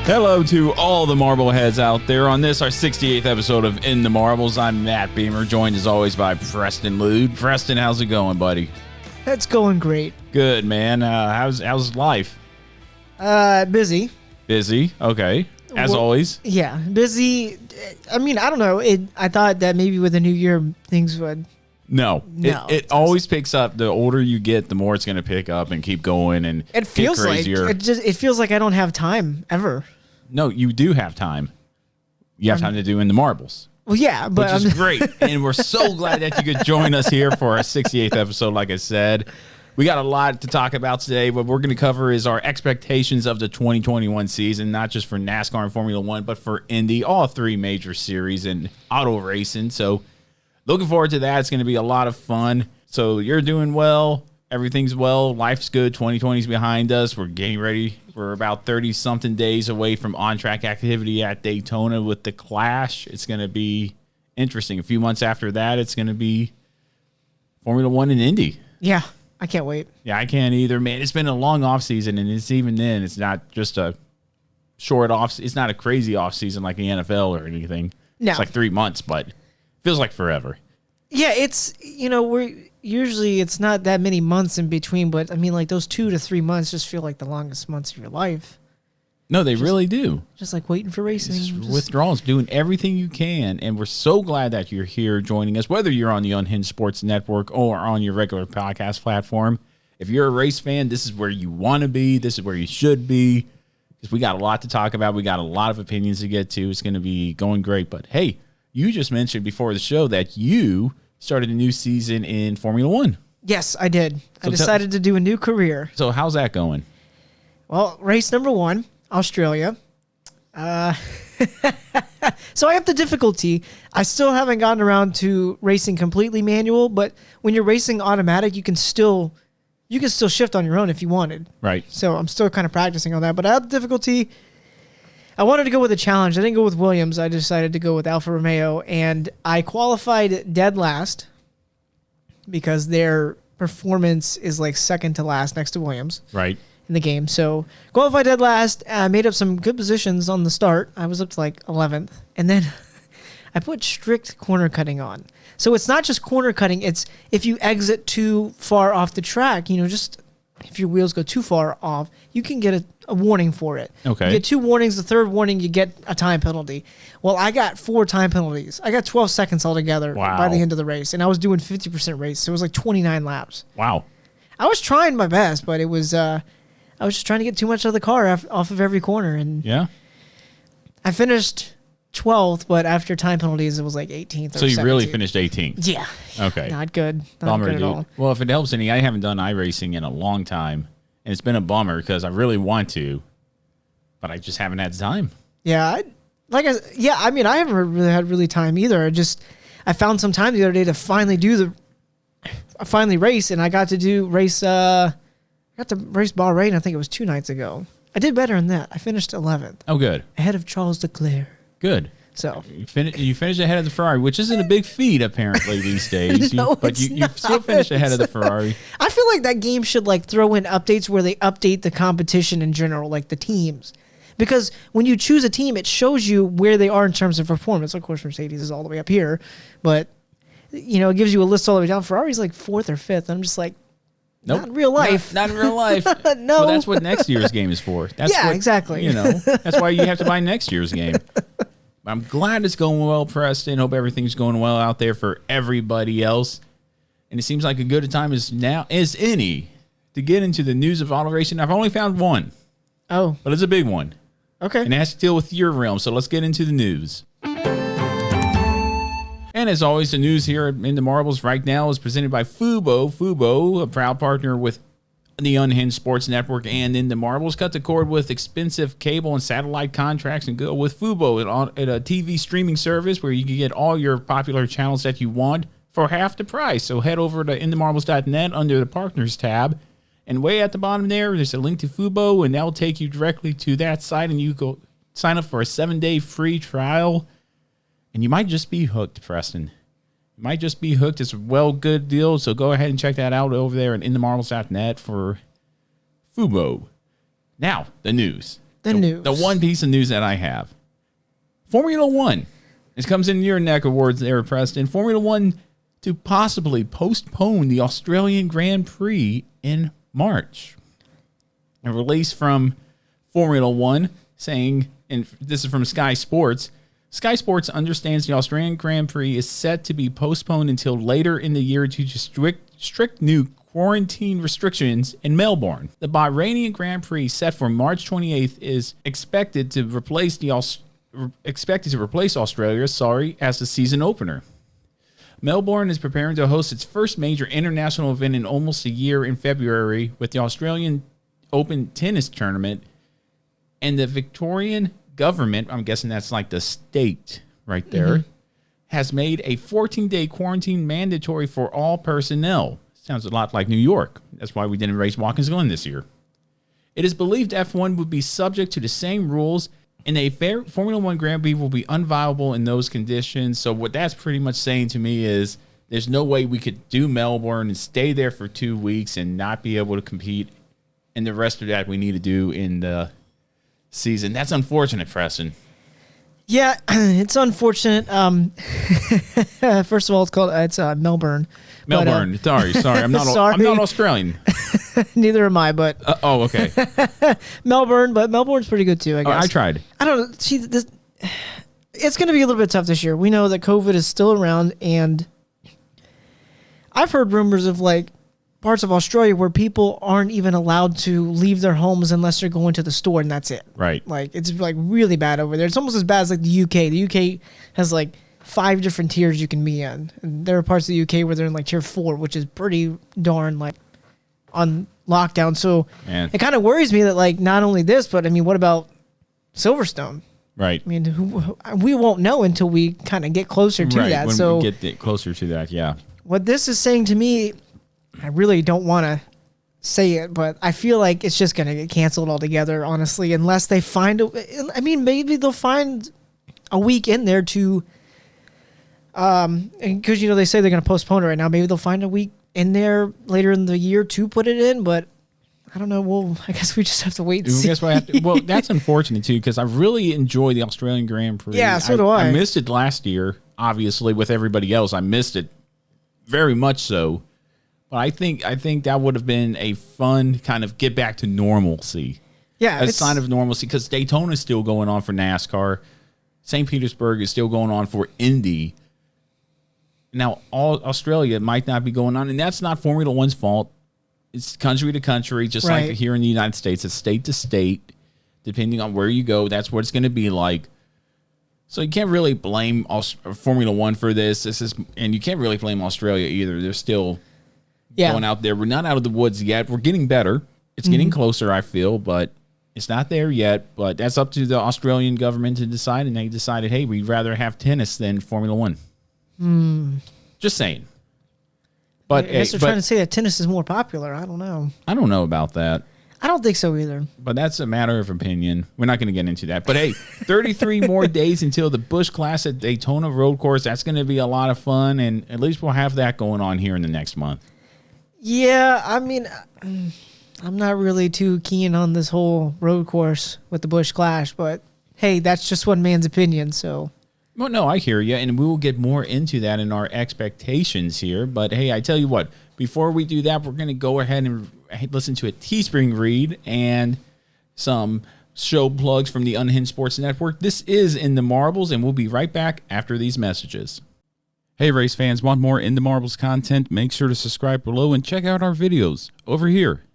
Hello to all the Marbleheads out there on this, our 68th episode of In the Marbles. I'm Matt Beamer, joined as always by Preston Lude. Preston, how's it going, buddy? It's going great. Good, man. How's life? Busy. Busy, okay. As always. Yeah, busy. I mean, I don't know. I thought that maybe with the new year, things would... No, it always picks up. The older you get, the more it's going to pick up and keep going and it feels get crazier. Like it feels like I don't have time ever. No, you do have time. You have time to do In the Marbles. Well, yeah, but which is great, and we're so glad that you could join us here for our 68th episode. Like I said, we got a lot to talk about today. What we're going to cover is our expectations of the 2021 season, not just for NASCAR and Formula One, but for Indy, all three major series and auto racing. So looking forward to that. It's going to be a lot of fun. So you're doing well. Everything's well. Life's good. 2020 is behind us. We're getting ready. We're about 30-something days away from on-track activity at Daytona with the Clash. It's going to be interesting. A few months after that, it's going to be Formula One and Indy. Yeah, I can't wait. Yeah, I can't either, man. It's been a long offseason, and it's even then, it's not just a short off. It's not a crazy offseason like the NFL or anything. No. It's like 3 months, but it feels like forever. Yeah, it's, usually it's not that many months in between, but I mean, like those 2 to 3 months just feel like the longest months of your life. No, they really do. Just like waiting for racing. Withdrawals, doing everything you can, and we're so glad that you're here joining us, whether you're on the Unhinged Sports Network or on your regular podcast platform. If you're a race fan, this is where you want to be. This is where you should be, because we got a lot to talk about. We got a lot of opinions to get to. It's going to be going great, but hey, you just mentioned before the show that you started a new season in Formula One. Yes, I did. I decided to do a new career. So how's that going? Well, race number 1, Australia. So I have the difficulty. I still haven't gotten around to racing completely manual, but when you're racing automatic, you can still shift on your own if you wanted. Right. So I'm still kind of practicing on that, but I have the difficulty. I wanted to go with a challenge. I didn't go with Williams. I decided to go with Alfa Romeo, and I qualified dead last because their performance is like second to last next to Williams. Right. In the game. So qualified dead last. I made up some good positions on the start. I was up to like 11th, and then I put strict corner cutting on. So it's not just corner cutting. It's if you exit too far off the track, just if your wheels go too far off, you can get a warning for it. Okay. You get 2 warnings. The third warning, you get a time penalty. Well, I got 4 time penalties. I got 12 seconds altogether by the end of the race, and I was doing 50% race. So it was like 29 laps. Wow. I was trying my best, but it was I was just trying to get too much of the car off of every corner. And yeah, I finished 12th, but after time penalties, it was like 18th. So you 17th. Really finished 18th? Yeah. Okay. Not good. Bummer, good dude. at all. Well, if it helps any, I haven't done iRacing in a long time, and it's been a bummer because I really want to, but I just haven't had time. Yeah. I mean, I haven't really had time either. I found some time the other day to finally race, and I got to race Bahrain. I think it was 2 nights ago. I did better than that. I finished 11th. Oh, good. Ahead of Charles Leclerc. Good. So you finished ahead of the Ferrari, which isn't a big feat apparently these days. No, but you still finished ahead of the Ferrari. I feel like that game should throw in updates where they update the competition in general, like the teams. Because when you choose a team, it shows you where they are in terms of performance. Of course, Mercedes is all the way up here, but it gives you a list all the way down. Ferrari's like 4th or 5th. And I'm just like, nope. Not in real life. Not in real life. No. Well, that's what next year's game is for. Exactly. That's why you have to buy next year's game. I'm glad it's going well, Preston. Hope everything's going well out there for everybody else. And it seems like a good time as any to get into the news of auto racing. I've only found one. Oh. But it's a big one. Okay. And it has to deal with your realm. So let's get into the news. And as always, the news here in the Marbles right now is presented by Fubo. Fubo, a proud partner with the Unhinged Sports Network and In the Marbles. Cut the cord with expensive cable and satellite contracts and go with Fubo at a TV streaming service where you can get all your popular channels that you want for half the price. So head over to inthemarbles.net under the Partners tab. And way at the bottom there's a link to Fubo, and that'll take you directly to that site, and you go sign up for a 7-day free trial. And you might just be hooked, Preston. You might just be hooked. It's a good deal. So go ahead and check that out over there at inthemarbles.net for Fubo. Now, the news. news. The one piece of news that I have. Formula One. This comes in your neck of woods there, Preston. Formula One to possibly postpone the Australian Grand Prix in March. A release from Formula One saying, and this is from Sky Sports, Sky Sports understands the Australian Grand Prix is set to be postponed until later in the year due to strict new quarantine restrictions in Melbourne. The Bahraini Grand Prix, set for March 28th, is expected to replace Australia, as the season opener. Melbourne is preparing to host its first major international event in almost a year in February with the Australian Open tennis tournament, and the Victorian government, I'm guessing that's like the state right there, has made a 14-day quarantine mandatory for all personnel. Sounds a lot like New York. That's why we didn't race Watkins Glen this year. It is believed F1 would be subject to the same rules, and a Formula One Grand Prix will be unviable in those conditions. So what that's pretty much saying to me is there's no way we could do Melbourne and stay there for 2 weeks and not be able to compete, and the rest of that we need to do in the season. That's unfortunate, Preston. Yeah, it's unfortunate. First of all, it's Melbourne. Melbourne. Sorry. I'm not Australian. Neither am I, but okay. Melbourne, but Melbourne's pretty good too, I guess. I tried. I don't know. See, it's going to be a little bit tough this year. We know that COVID is still around, and I've heard rumors of like parts of Australia where people aren't even allowed to leave their homes unless they're going to the store, and that's it. Right. Like, it's like really bad over there. It's almost as bad as like the UK. The UK has like 5 different tiers you can be in. And there are parts of the UK where they're in like tier 4, which is pretty darn like on lockdown. So it kind of worries me that like not only this, but I mean, what about Silverstone? Right. I mean, we won't know until we kind of get closer to that. When so we get closer to that, yeah. What this is saying to me, I really don't want to say it, but I feel like it's just going to get canceled altogether, honestly, unless they find maybe they'll find a week in there to, because, they say they're going to postpone it right now. Maybe they'll find a week in there later in the year to put it in, but I don't know. Well, I guess we just have to wait and see. Well, that's unfortunate, too, because I really enjoy the Australian Grand Prix. Yeah, so do I. I missed it last year, obviously, with everybody else. I missed it very much so. But I think that would have been a fun kind of get back to normalcy. Yeah. A sign of normalcy, because Daytona is still going on for NASCAR. St. Petersburg is still going on for Indy. Now, all Australia might not be going on, and that's not Formula One's fault. It's country to country, just like here in the United States. It's state to state. Depending on where you go, that's what it's going to be like. So you can't really blame Formula One for this. And you can't really blame Australia either. They're still going out there. We're not out of the woods yet. We're getting better. It's getting closer, I feel, but it's not there yet. But that's up to the Australian government to decide, and they decided, hey, we'd rather have tennis than Formula One. Just saying. But I guess they're trying to say that tennis is more popular. I don't know. I don't know about that. I don't think so either. But that's a matter of opinion. We're not going to get into that. But hey, 33 more days until the Busch Clash at Daytona Road Course. That's going to be a lot of fun, and at least we'll have that going on here in the next month. Yeah, I mean, I'm not really too keen on this whole road course with the Busch Clash, but hey, that's just one man's opinion, so. Well, no, I hear you, and we will get more into that in our expectations here. But hey, I tell you what, before we do that, we're going to go ahead and listen to a Teespring read and some show plugs from the Unhinged Sports Network. This is In the Marbles, and we'll be right back after these messages. Hey, race fans, want more In the Marbles content? Make sure to subscribe below and check out our videos over here.